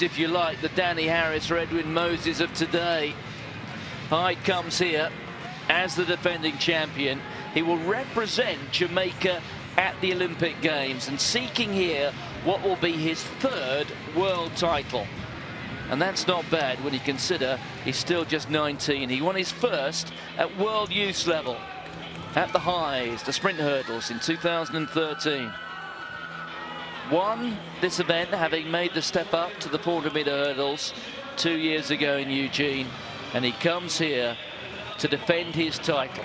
if you like, the Danny Harris or Edwin Moses of today. Hyde comes here as the defending champion. He will represent Jamaica at the Olympic Games and seeking here what will be his 3rd world title. And that's not bad when you consider he's still just 19. He won his first at World Youth level at the highs, the sprint hurdles in 2013. Won this event having made the step up to the 400-meter hurdles 2 years ago in Eugene, and he comes here to defend his title.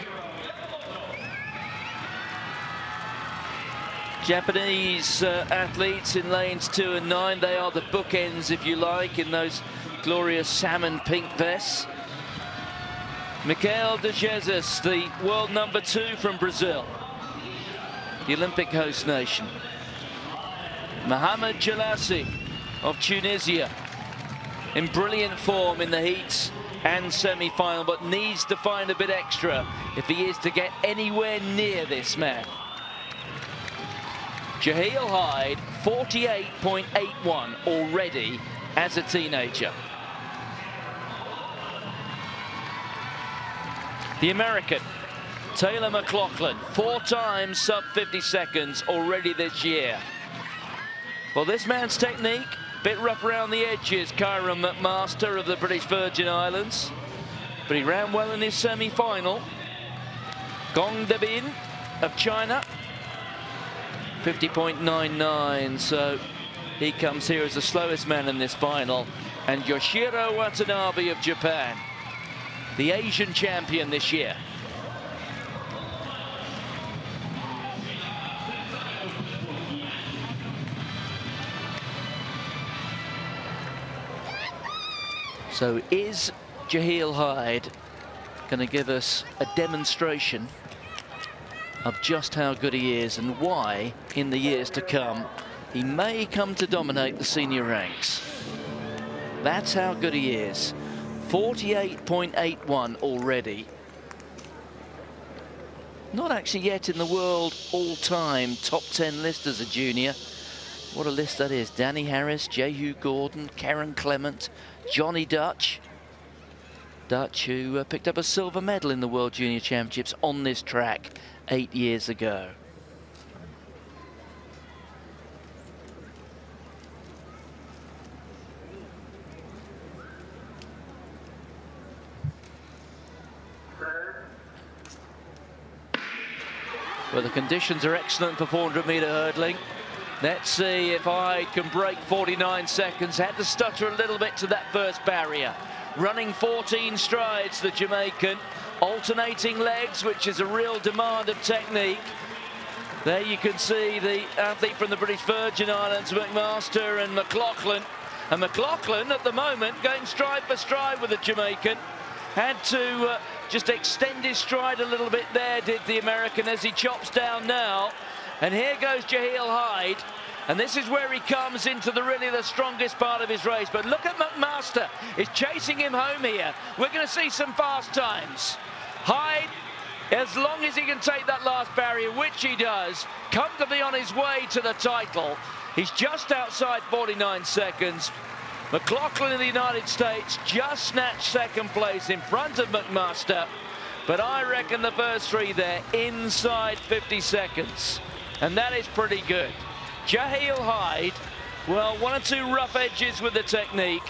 Japanese athletes in lanes 2 and 9, they are the bookends, if you like, in those glorious salmon pink vests. Michael de Jesus, the world number 2 from Brazil, the Olympic host nation. Mohamed Jalassi of Tunisia, in brilliant form in the heats and semi-final, but needs to find a bit extra if he is to get anywhere near this man. Jaheel Hyde, 48.81 already as a teenager. The American, Taylor McLaughlin, 4 times sub 50 seconds already this year. Well, this man's technique, bit rough around the edges, Kyron McMaster of the British Virgin Islands, but he ran well in his semi-final. Gong Dabin of China, 50.99, so he comes here as the slowest man in this final. And Yoshiro Watanabe of Japan, the Asian champion this year. So is Jaheel Hyde going to give us a demonstration of just how good he is and why, in the years to come, he may come to dominate the senior ranks? That's how good he is. 48.81 already. Not actually yet in the world all-time top 10 list as a junior. What a list that is. Danny Harris, Jehu Gordon, Karen Clement, Johnny Dutch. Dutch, who picked up a silver medal in the World Junior Championships on this track 8 years ago. Well, the conditions are excellent for 400-meter hurdling. Let's see if Hyde can break 49 seconds. Had to stutter a little bit to that first barrier. Running 14 strides, the Jamaican. Alternating legs, which is a real demand of technique. There you can see the athlete from the British Virgin Islands, McMaster and McLaughlin. And McLaughlin, at the moment, going stride for stride with the Jamaican. Had to just extend his stride a little bit there, did the American, as he chops down now. And here goes Jaheel Hyde. And this is where he comes into really the strongest part of his race. But look at McMaster. He's chasing him home here. We're going to see some fast times. Hyde, as long as he can take that last barrier, which he does, comfortably on his way to the title. He's just outside 49 seconds. McLaughlin in the United States just snatched second place in front of McMaster. But I reckon the first 3 there inside 50 seconds. And that is pretty good. Jaheel Hyde, well, 1 or 2 rough edges with the technique.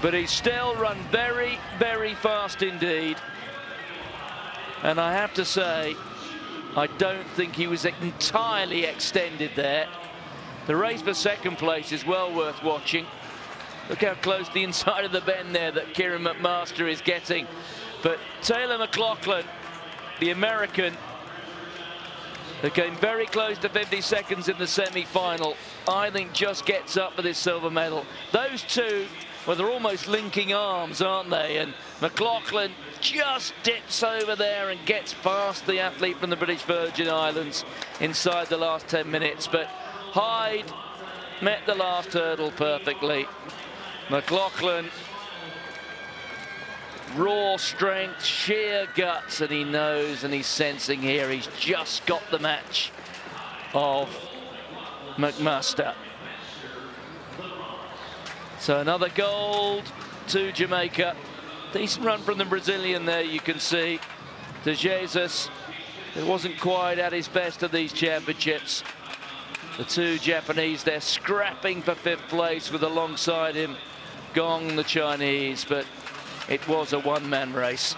But he's still run very, very fast indeed. And I have to say, I don't think he was entirely extended there. The race for second place is well worth watching. Look how close the inside of the bend there that Kieran McMaster is getting. But Taylor McLaughlin, the American, that came very close to 50 seconds in the semi-final, I think just gets up for this silver medal. Those two, well, they're almost linking arms, aren't they? And McLaughlin just dips over there and gets past the athlete from the British Virgin Islands inside the last 10 minutes. But Hyde met the last hurdle perfectly. McLaughlin, raw strength, sheer guts, and he knows and he's sensing here he's just got the match of McMaster. So another gold to Jamaica. Decent run from the Brazilian there, you can see. De Jesus, it wasn't quite at his best at these championships. The two Japanese, they're scrapping for 5th place with alongside him Gong, the Chinese, but it was a one-man race.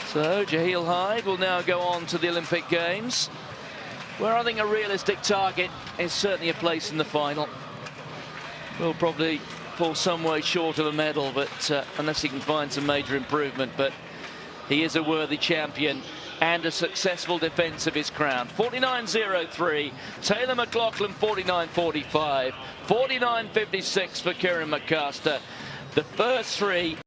So Jaheel Hyde will now go on to the Olympic Games, where I think a realistic target is certainly a place in the final. Will probably fall some way short of a medal, but unless he can find some major improvement, but he is a worthy champion and a successful defence of his crown. 49.03, Taylor McLaughlin 49.45, 49.56 for Kieran McCaster. The first three